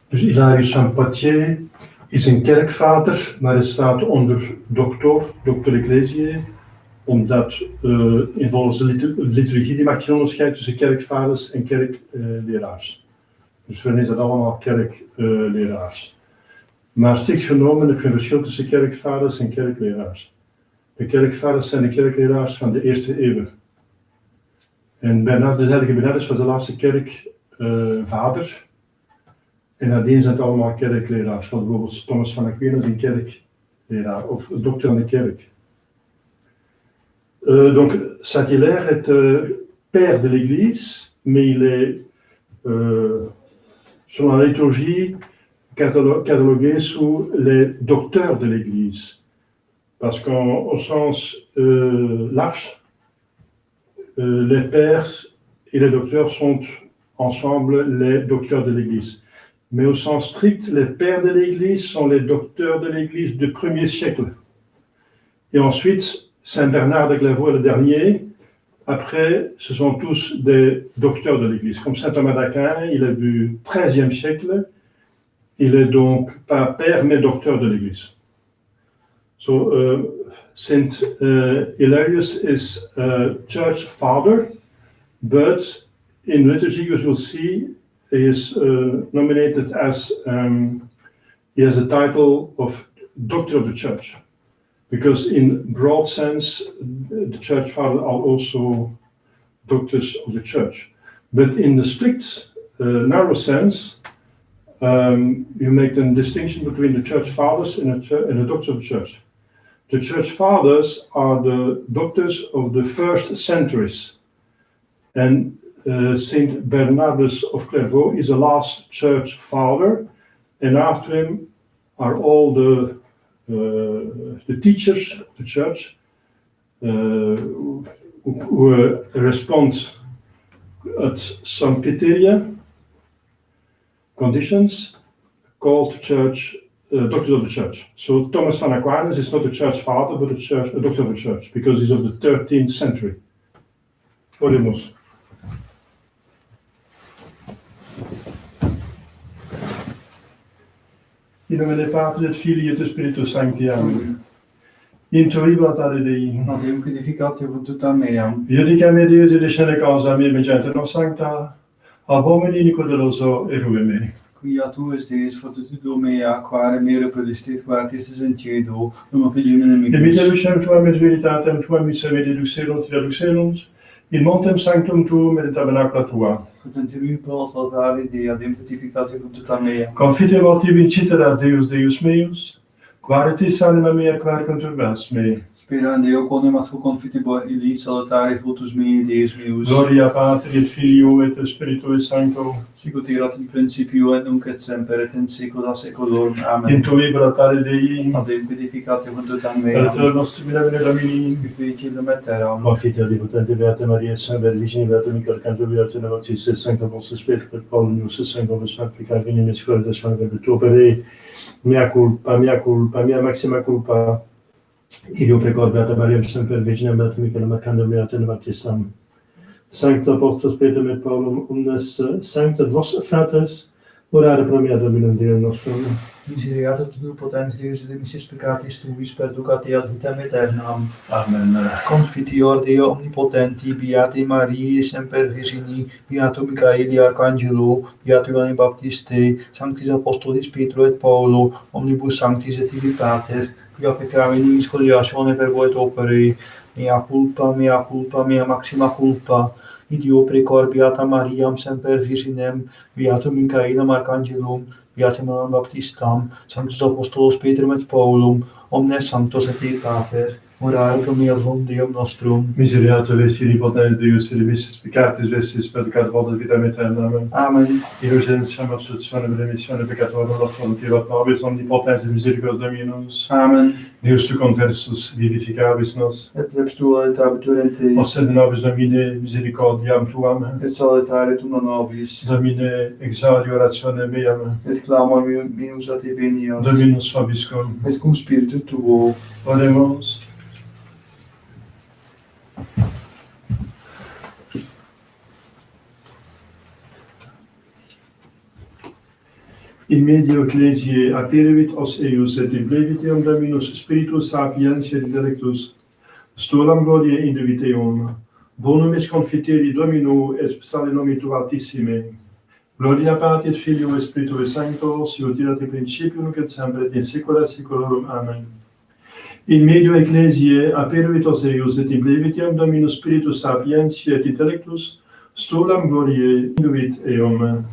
Dus Hilarius van Poitiers is een kerkvader, maar hij staat onder doctor ecclesiae, omdat volgens de liturgie die maakt geen onderscheid tussen kerkvaders en kerkleraars. Dus voor hen is dat allemaal kerkleraars. Maar strikt genomen heb je een verschil tussen kerkvaders en kerkleraars. De kerkvaders zijn de kerkleraars van de eerste eeuw. En de heilige Bernardus was de laatste vader. En nadien zijn het allemaal kerkleraars, zoals bijvoorbeeld Thomas van Aquinas een kerkleraar of dokter aan de kerk. Donc Saint-Hilaire est père de l'Église, mais il est, selon la liturgie, catalogué sous les docteurs de l'Église. Parce qu'au sens large, les pères et les docteurs sont ensemble les docteurs de l'Église. Mais au sens strict, les pères de l'Église sont les docteurs de l'Église du 1er siècle. Et ensuite, Saint Bernard de Clairvaux est le dernier. Après, ce sont tous des docteurs de l'Église. Comme Saint Thomas d'Aquin, il est du 13e siècle. Il est donc pas père, mais docteur de l'Église. So, Saint Hilarius is a church father, but in liturgy you will see he is nominated as, he has a title of Doctor of the Church. Because in broad sense, the church fathers are also doctors of the church. But in the strict, narrow sense, you make a distinction between the church fathers and the doctors of the church. The church fathers are the doctors of the first centuries. And Saint Bernardus of Clairvaux is the last church father, and after him are all the teachers of the church who respond at some criteria, conditions, called church doctors of the church. So Thomas van Aquinas is not a church father, but a doctor of the church, because he's of the 13th century. Oremos. In nome del Padre, et Filii, et Spiritus Sancti. Amen. Intuibat ad Dei. Adem codificatio tutam meam. Iudica me Deus et descende causa mea mediante nos sancta, ab homini Nicodeloso erue me. Quia tu est Deus fortitudo mea, quare mero predestit quartis in cedo, numa filium inimicus. Emite lucem tuam et veritatem tuam miserere deducerunt et deducerunt, in montem sanctum tuum et in tabernacula tua. Contentimi post altare Dei, adem codificatio tutam meam. Confitebat tibi incitera Deus Deus meus, quare tis anima mea quare conturbas me. Spera in Deo quondam atque confitibor illi salutare fructus mei Deus meus. Gloria Patri et Filio et Spiritui Sancto. Sic ut erat in principio et nunc et semper et in saecula saeculorum. Amen. Intuibat ad Dei. Adem codificatio tutam Per meam. eterno nostrum Domine Domini. Qui feci illum et terram. Confite ad Potente Beate Maria, Saint Virgine Beate Michael Cantabile, Novatis, Sancta Vostra Spiritus, per Paulinus, Sancta Vostra Applica, Venimis Corides, Sangue Tuo per mea culpa, mea maxima culpa. Ideo precor Beata Maria, Semper Virgine Beate Michael Cantabile, Novatis, Sancta Vostra Spiritus, et Paulum, omnes Sancta Vostra Fratres, orare pro mea Dominum Deum nostrum. Misereatur tu potens Deus et missis peccatis tuis perducati ad vitam aeternam. Amen. Confitior Deo omnipotenti, Beate Mariae semper Virgini, Beato Michaeli Arcangelo, Beato Ioanne Baptiste, Sanctis Apostolis Petro et Paulo, omnibus sanctis et tibi Pater, quia peccami nimis coliatione per voet opere, mea culpa, mea maxima culpa. Ideo precor Beata Mariam semper Virginem, Beatum Michaelam Arcangelum, Beatum Ioannem Baptistam, Sanctus Apostolos Petrum et Paulum, omnes sanctos et Dei Pater, orare pro meum Deum nostrum. Misereatur Vestiri potens Deus, et missis peccatis vestis peccat votus vitam aeternam. Amen. Indulgentiam absolutione remissione peccatorum nostrum, tibat nobis omnipotens et misericordiae Dominus. Amen. Deus tu conversus vivificabis nos. Et plebs tua et abitur in te, Possede nobis Domine misericordiam tuam. et salutare tuna nobis, Domine exaudi orationem meam. et clama minus a te veniat, Dominus vobiscum. et cum spiritu tuo. Oremos. In medio ecclesiae aperivit os eius et in plebitium Dominus Spiritus sapientiae et intellectus, stolam gloriae indiviteum, bonum est confiteri Domino et psalme nomi tuo altissime. Gloria Patri et Filio et Spiritui Sancto, sicut erat in principio nunc et semper et in saecula saeculorum. Amen. In medio ecclesiae aperivit os eius et in plebitium Dominus Spiritus sapientiae et intellectus, stolam gloriae induit eum.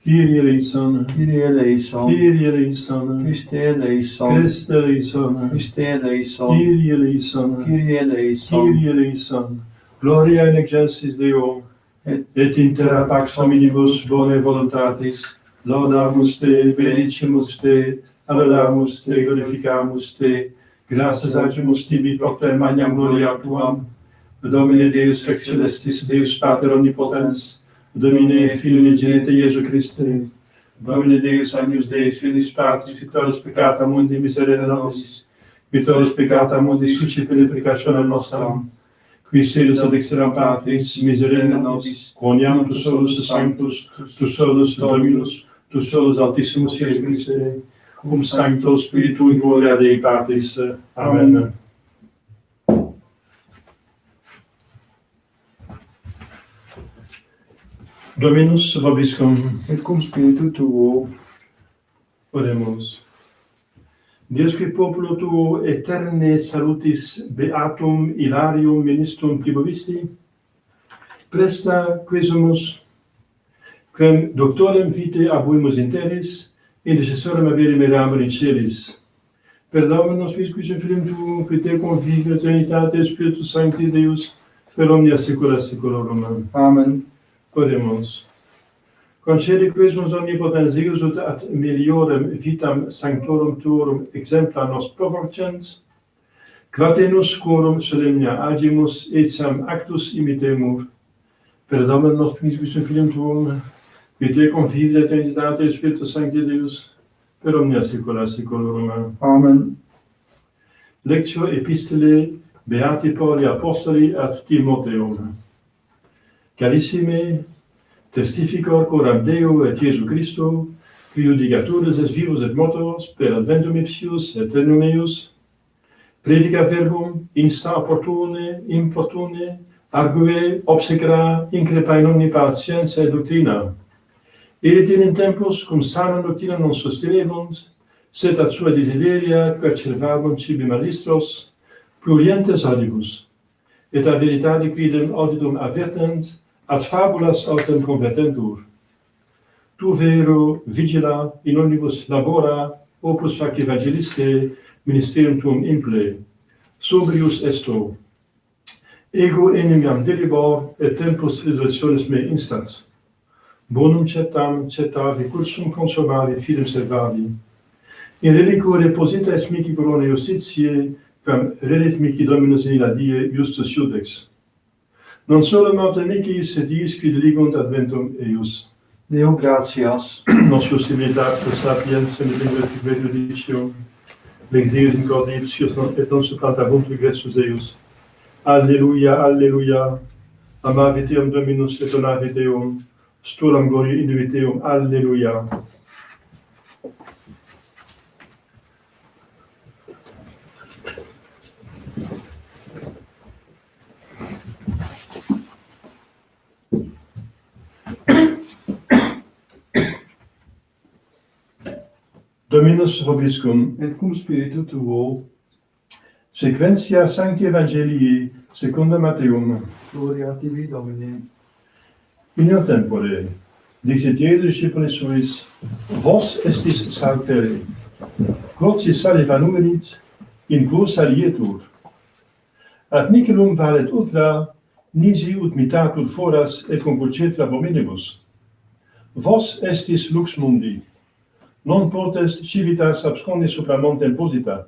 Kyrie eleison, Kyrie eleison, Kyrie eleison, Christe eleison, Christe eleison, Christe eleison, Kyrie eleison, Kyrie eleison, Kyrie eleison, Gloria in excelsis Deo, et in terra pax hominibus bonae voluntatis, laudamus te, benedicimus te, adoramus te, glorificamus te, gratias agimus tibi propter magnam gloria tuam, Domine Deus ex celestis, Deus Pater omnipotens, Domine Filii unigenitus Iesu Christe, Domine Deus agnus Dei Filius Patris, qui tollis peccata mundi, miserere nobis, qui tollis peccata mundi, suscite deprecationem nostram, qui sedis ad exteram Patris, miserere nobis, quoniam tu solus sanctus, tu solus Dominus, tu solus Altissimus Iesu Christe, cum Sancto Spiritu in gloria Dei Patris. Amen. Dominus vobiscum. et cum spiritu tuo, Oremus. Deus qui populo tuo eterne salutis beatum Hilarium ministrum tribovisti, presta quesumus, quem doctorem vitae abuimus in terris, intercessorem avere meramur in celis. Per Dominus visquis in Filium tuum, qui te convive Trinitate Spiritus Sancti Deus, per omnia saecula saeculorum. Amen. Oremus. Concede quesumus omnipotens Deus ut ad meliorem vitam sanctorum tuorum exempla nos provocens, quatenus quorum solemnia agimus etiam actus imitemur, per Dominus Visquis in Filium tuum, qui te confidet Trinitate Spiritus Sancti Deus, per omnia saecula saeculorum. Amen. Lectio Epistolae Beati Pauli Apostoli ad Timotheum. Carissime, testificor coram Deo et Iesu Christo, qui judicaturus es vivus et mortos per adventum ipsius et eternum eius, predica verbum insta opportune, importune, argue obsecra, increpa in omni patientia et doctrina. Et in tempus cum sana doctrina non sostenebunt, sed ad sua desideria quacervabunt cibi magistros, plurientes audibus, et a veritate quidem auditum avertent, ad fabulas autem convertentur. Tu vero vigila in omnibus labora, opus fac evangeliste, ministerium tuum imple. Sobrius esto. Ego enimiam delibor, et tempus resurrectionis me instat. Bonum cetam, cetavi, cursum consumari, fidem servavi. In reliquo reposita es mihi corona justitiae, quam relit mihi Dominus in illa die justus judex. Non solum autem mihi, sed iis quid ligunt adventum eius. Deo gratias. Nos justibilitate sapiens et lingua judicio, lex Deus in corde ipsius et non supplantabunt regressus eius. Alleluia, alleluia. Amavit Deum Dominus et donavit Deum, stolam gloria induit Deum, alleluia. Dominus vobiscum. Et cum spiritu tuo, Sequentia Sancti Evangelii secunda Matteum. gloria tibi Domine. In io tempore, dixit Iesus discipulis suis, vos estis saltere, quod si saliva numerit, in quo salietur. Ad niculum valet ultra, nisi ut mitatur foras et conculcetur ab hominibus. Vos estis lux mundi, non potest civitas abscondi supra montem posita,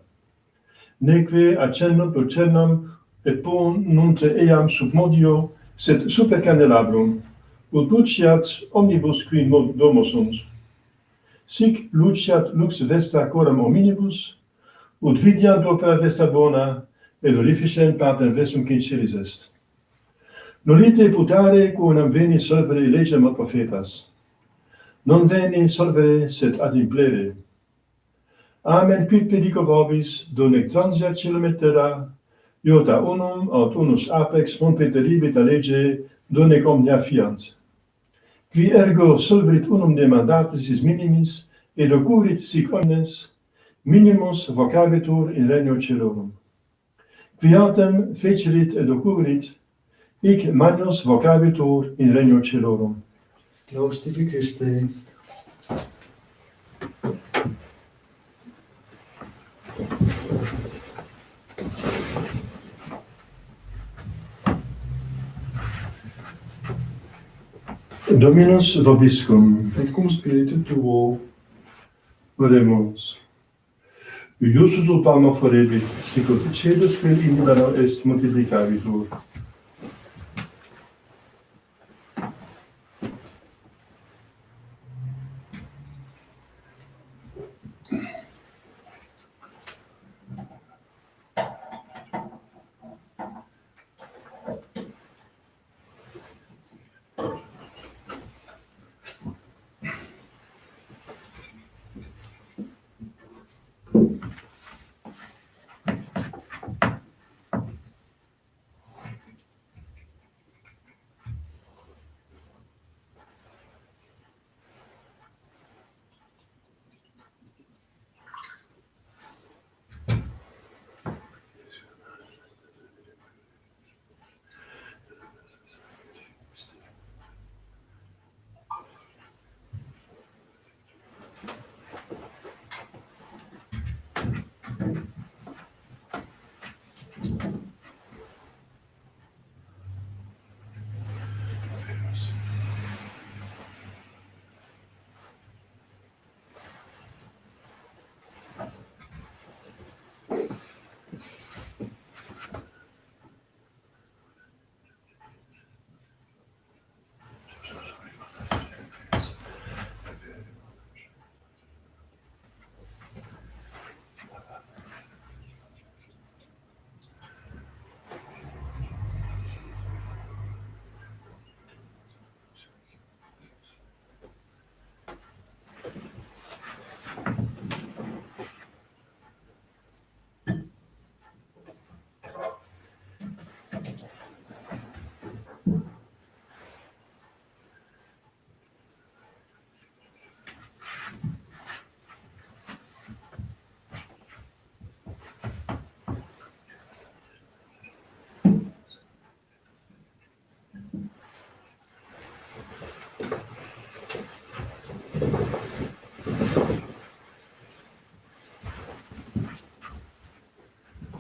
neque accennunt lucernam et ponunt eam sub modio, sed super candelabrum, ut luciat omnibus qui in domo sunt. Sic luciat lux vesta coram hominibus, ut vidiant opera vesta bona, et orificent patem vesum qui in celis est. Nolite putare quonam veni solvere legem ad prophetas. Non veni solvere, sed ad implere. Amen, quid predico vobis, donec transia celum et terra, iota unum aut unus apex non preteribit a lege, donec omnia fiant. Qui ergo solverit unum de mandatis minimis, et ocurit sic omnes, minimus vocabitur in regno celorum. Viatem fecerit et occurrit, hic magnos vocabitur in regno celorum. Laus tibi Christe. Dominus vobiscum. Et cum spiritu tuo. Oremus. Iusus ultima forebit, sic ut celus quel indano est multiplicabitur.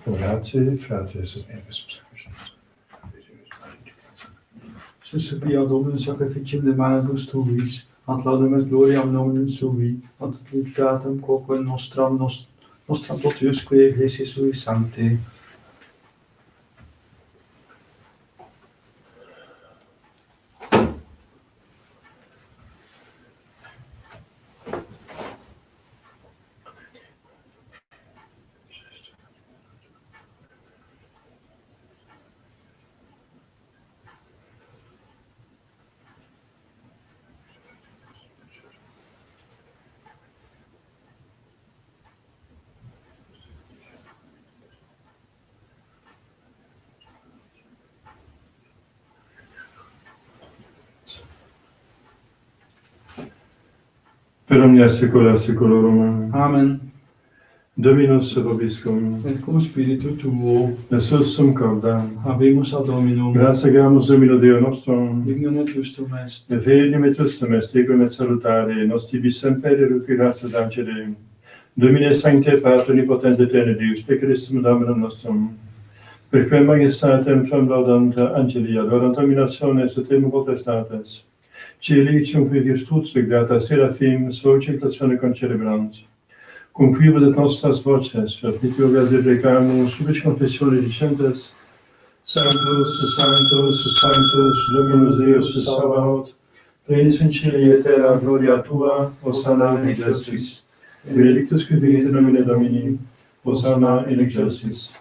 Grazie, fratres et membres. Suscepia Dominus sacrificium de manibus tuis, ad laudem et gloriam nominum sui, ad utilitatem quoque nostram totiusque ecclesiae sui sancte. Per omnia saecula saeculorum. Amen. Dominus vobiscum. Et cum spiritu tuo. Sussum cordam. Habemus ad Dominum. Gratiamus Domino Deo nostrum. Dignum et justum est. Et venium et tustum est, egum et salutare, nos tibi semper eruque gratia dancere. Domine sancte Pater omnipotens aeterne Deus, per Christum Dominum nostrum. Per quem majestatem tuam laudanta angeli, adorant dominationes et temu potestates. Cielicium qui virtuts grata seraphim, soci clatione concelebrant. Cum quibus et nostras voces, fertitio gade recamus, subis confessione dicentes, Sanctus, Sanctus, Sanctus, Dominus Deus Sabaoth, plenis in cieli et terra gloria Tua, Hosanna in excelsis. Benedictus qui venit in nomine Domini, Hosanna in excelsis.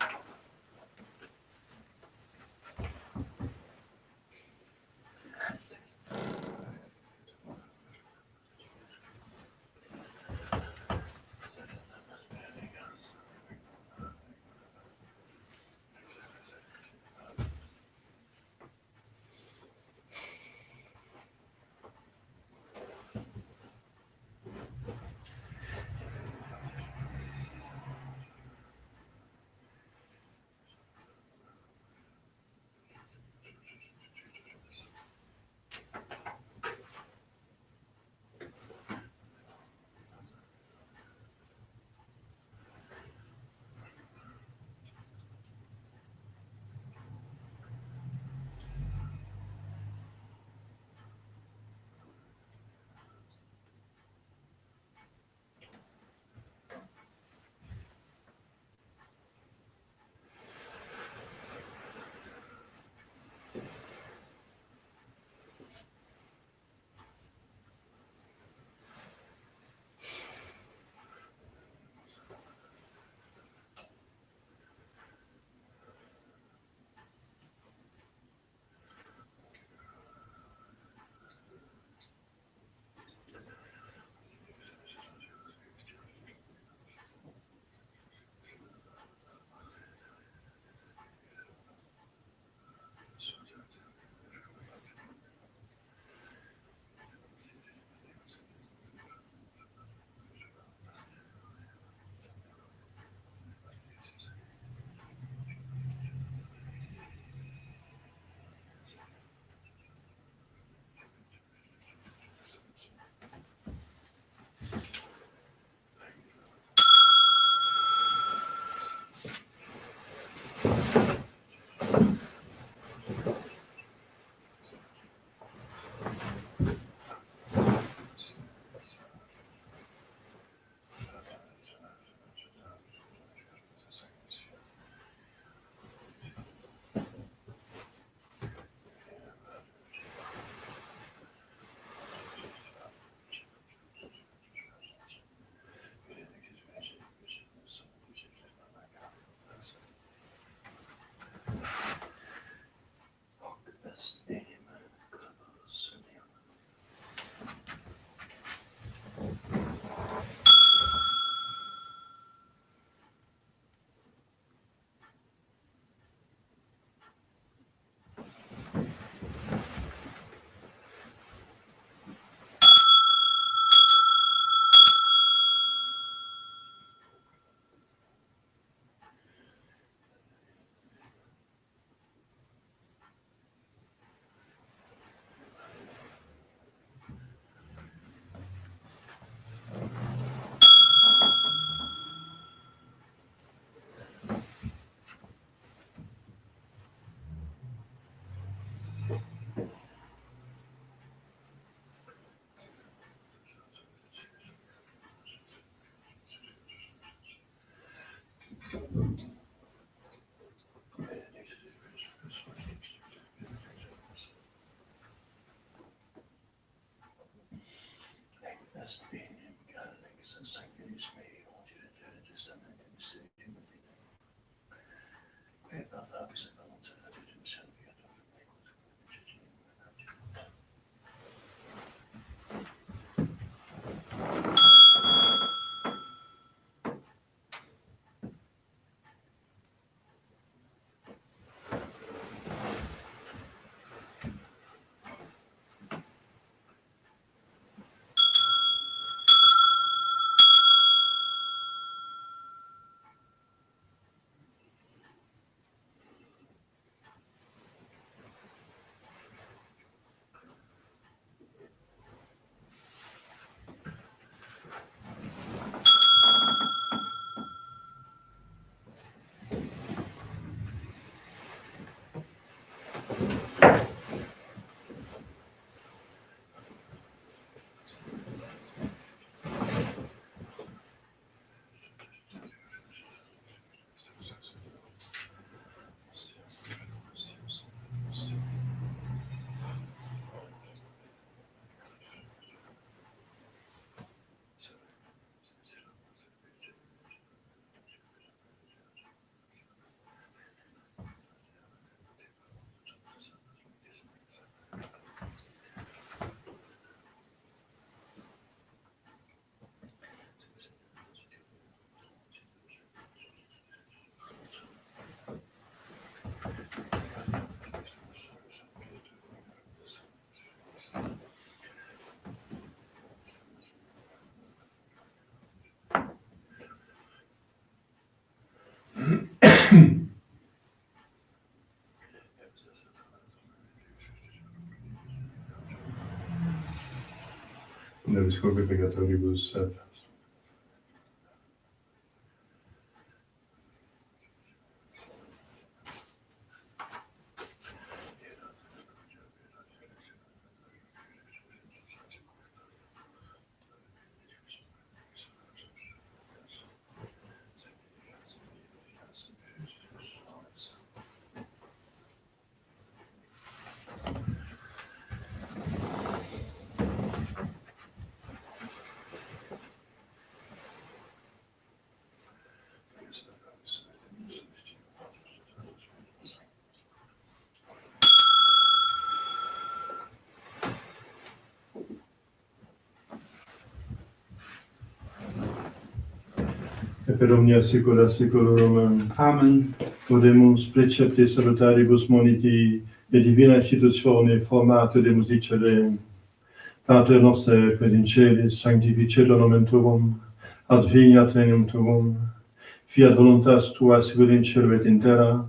Nobis corde peccatoribus, et per omnia saecula saeculorum. Amen. Oremus precepte salutaribus moniti et divina institutione formate de musicere. Pater noster, quid in celis, sanctificetur nomen tuum, adveniat regnum tuum, fiat voluntas tua sicut in cielo et in terra.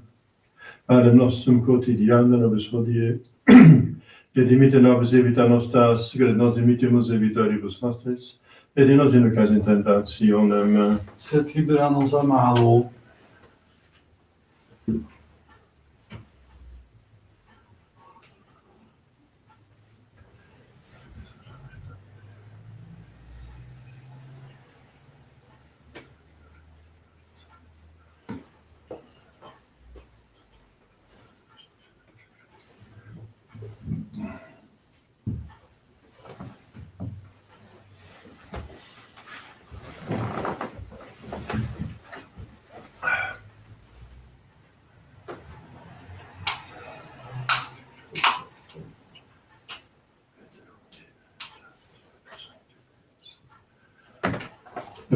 Panem nostrum quotidianum nobis hodie, et dimitte nobis debita nostra, sicut et nos dimittimus debitoribus nostris, et in nos inducas in tentationem, Sed libera nos a malo.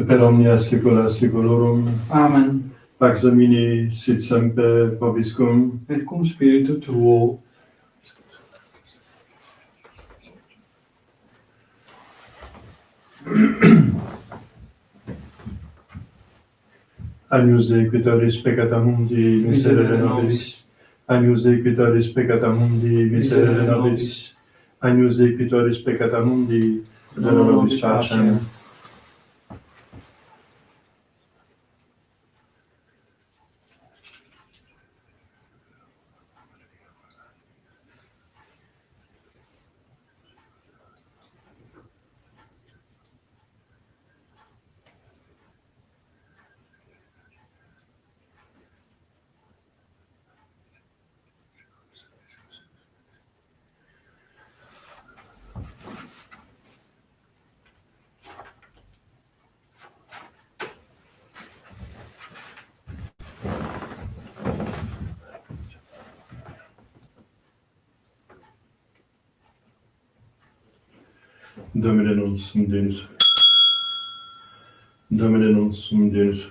et per omnia saecula saeculorum. Amen. Pax Domini sit semper vobiscum. Et cum spiritu tuo. Agnus Dei qui tollis peccata mundi, miserere nobis. Agnus Dei qui tollis peccata mundi, miserere nobis. Agnus Dei qui tollis peccata mundi, dona nobis pacem. Domine nostrum Deus. Domine nostrum Deus.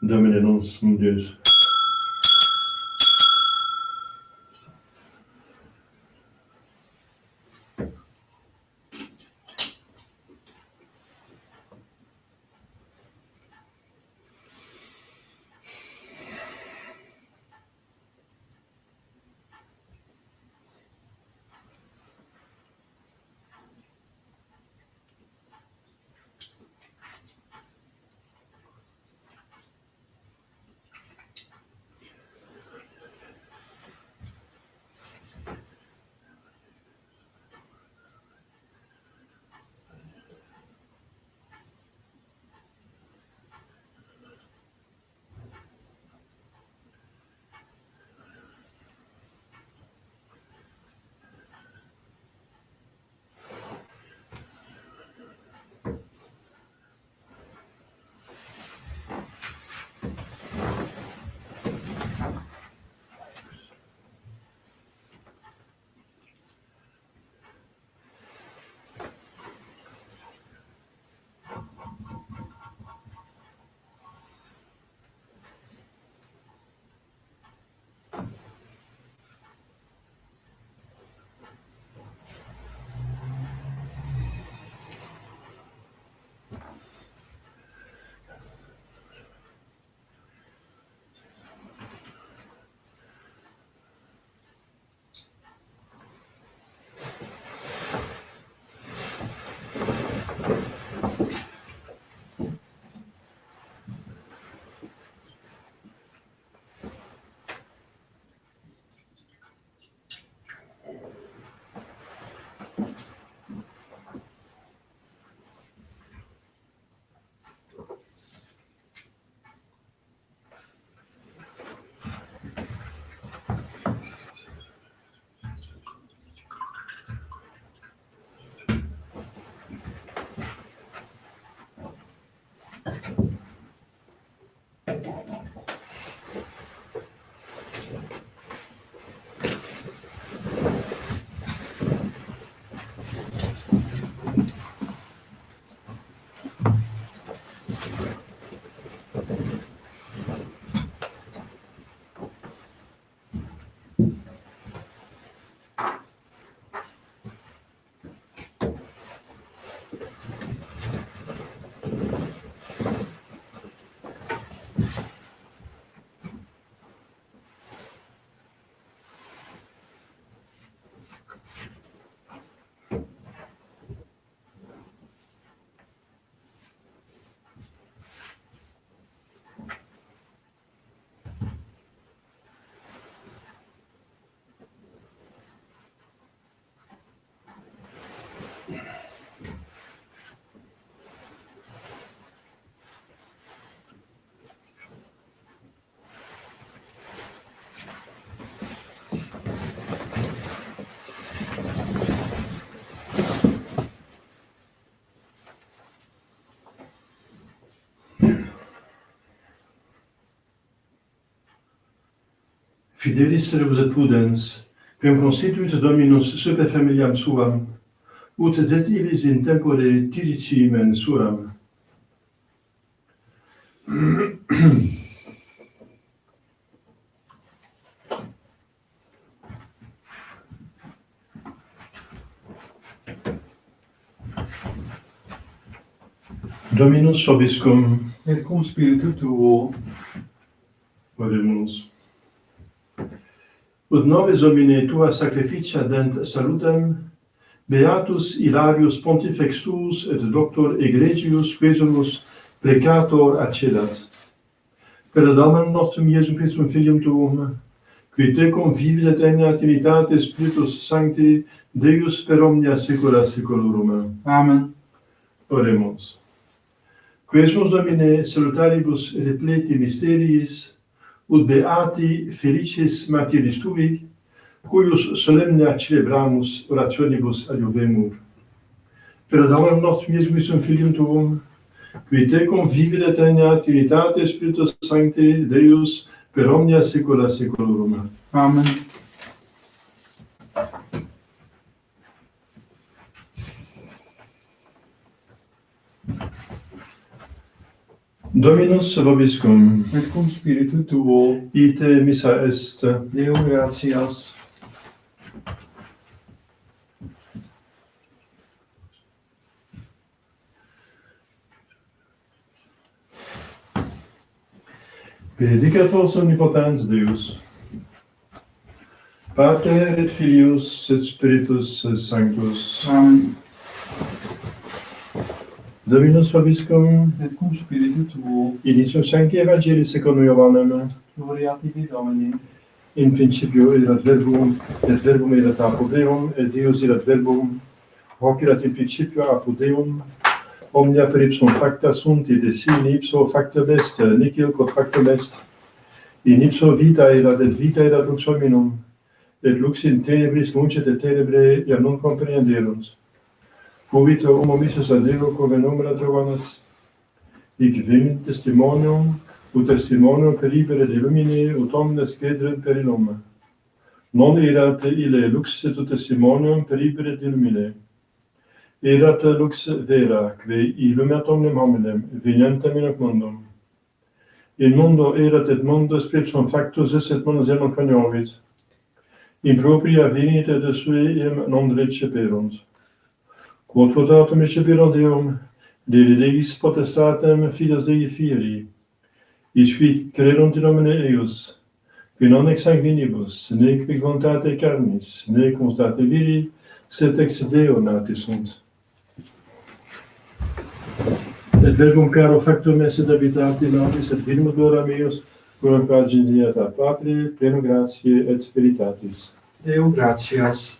Domine nostrum Deus. Fidelis servus et prudens, quem constituit Dominus super familiam suam, ut det illis in tempore tiricimen suam. Dominus vobiscum, Et cum spiritu tuo, oremus. Ut nobis Domine tua sacrificia dent salutem, beatus Hilarius pontifex tuus et doctor egregius quesumus precator accedat. Per Dominum nostrum Iesum Christum Filium tuum, qui tecum vivit et regna Trinitate Spiritus Sancti, Deus per omnia saecula saeculorum. Amen. Oremus. Quesumus Domine salutaribus repleti mysteriis, ut beati felicis martyris tui, cuius solemnia celebramus orationibus adiuvemur. Per Dominum nostrum Iesum Christum Filium tuum, qui tecum vivit et regna Trinitate Spiritus Sancti, Deus per omnia saecula saeculorum. Amen. Dominus vobiscum, et cum spiritu tuo, ite missa est. Deo gratias. Benedicator omnipotens Deus, Pater et Filius et Spiritus Sanctus. Amen. Dominus vobiscum, Et cum spiritu tuo, initio Sancti Evangelii secundum Ioannem, gloria tibi Domine. in principio erat verbum, et verbum erat apud Deum, et Deus erat verbum, hoc erat in principio apud Deum, omnia per ipsum facta sunt, et esse in ipso factum est, nihil quod factum est. In ipso vita erat, et vita erat lux hominum, et lux in tenebris muncet, et tenebrae iam non comprehenderunt. Fuit homo missus ad Deo, come numerat Johannes, hic venit testimonium, ut testimonium per libere de lumine, ut omnes cedrent per illum. Non erat ille lux et ut testimonium per libere de lumine. Erat lux vera, quae illuminat omnem hominem, venientem in hoc mundum. In mundo erat et mundus per ipsum factus est et mundus non cognovit. In propria venit et de sui non receperunt. Quod potatum receperunt Deum, Dei Deis potestatem fides Dei fieri. Isqui credunt in nomine eius, qui non ex sanguinibus, nec ex voluntate carnis, nec constate viri, sed ex Deo nati sunt. Et verbum caro factum est et habitate nobis, et vidimus gloria meus, quum pagine dieta Patri, pleno gratiae et veritatis. Deo gratias.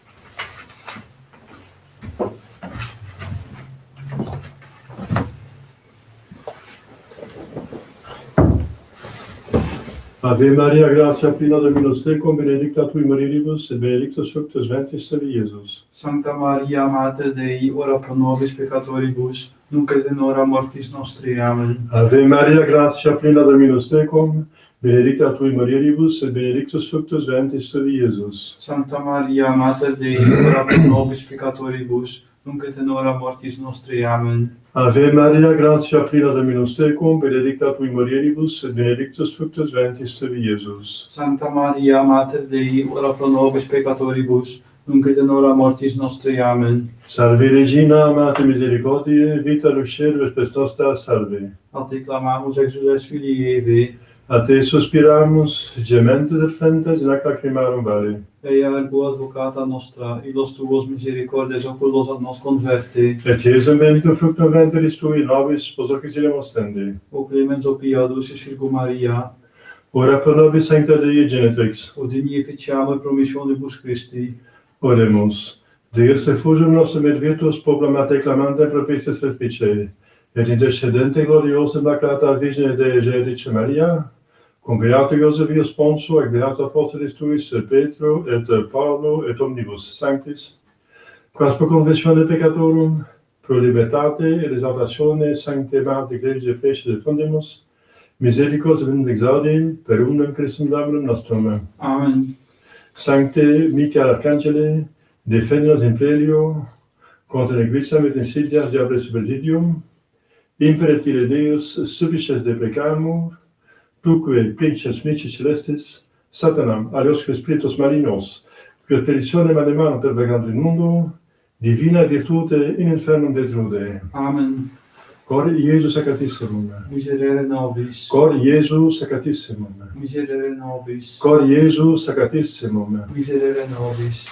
Ave Maria, gratia plena Dominus tecum, benedicta tui mulieribus, et benedictus fructus ventris tui, Iesus. Sancta Maria, Mater Dei, ora pro nobis peccatoribus, nunc et in hora mortis nostri. Amen. Ave Maria, gratia plena Dominus tecum, benedicta tui mulieribus, et benedictus fructus ventris tui, Iesus. Sancta Maria, Mater Dei, ora pro nobis peccatoribus, nunc et in hora mortis nostri. Amen. Ave Maria, gratia plena Dominus tecum, benedicta tui mulieribus, et benedictus fructus ventris tui, Iesus. Sancta Maria, Mater Dei, ora pro nobis peccatoribus, nunc et in hora mortis nostri. Amen. Salve Regina, Mater misericordiae, vita lucero et pes nostra salve. A te clamamus exules filii Evae, A te suspiramus, gementes et flentes in ac lacrimarum vale. Ea ergo advocata nostra, illos tuos misericordes oculos ad nos converte, Et Iesum benedictum fructum ventris tui, nobis posocisile ostende. o clemens o pia dulcis Virgo Maria, Ora pro nobis sancta Dei Genetrix. o digni efficiamur promissionibus Christi, Oremus. Deus refugium nostrum et virtus populum clamante propices respice, et intercedente gloriosum Immaculata Virgine Dei Gerice Maria, cum beato Iosebius Sponso, et beata apostolus tuis Petro et Paulo et omnibus sanctis, quas pro confessione peccatorum, pro libertate et exaltatione sancte Mater Ecclesiae Precious et Fundimus, misericordiam exaudi per unum Christum Dominum nostrum. Amen. Sancte Michael Arcangele, defende nos in pelio, contra nequissam et insidias diablis presidium, imperet ire Deus subices deprecamur, tuque princeps mici celestis, Satanam, aliosque spiritus malignos, quod perditionem animarum pervergant in mundo, divina virtute in infernum detrude. Amen. Cor Iesu sacratissimum. Miserere nobis. Cor Iesu sacratissimum. Miserere nobis. Cor Iesu sacratissimum. Miserere nobis.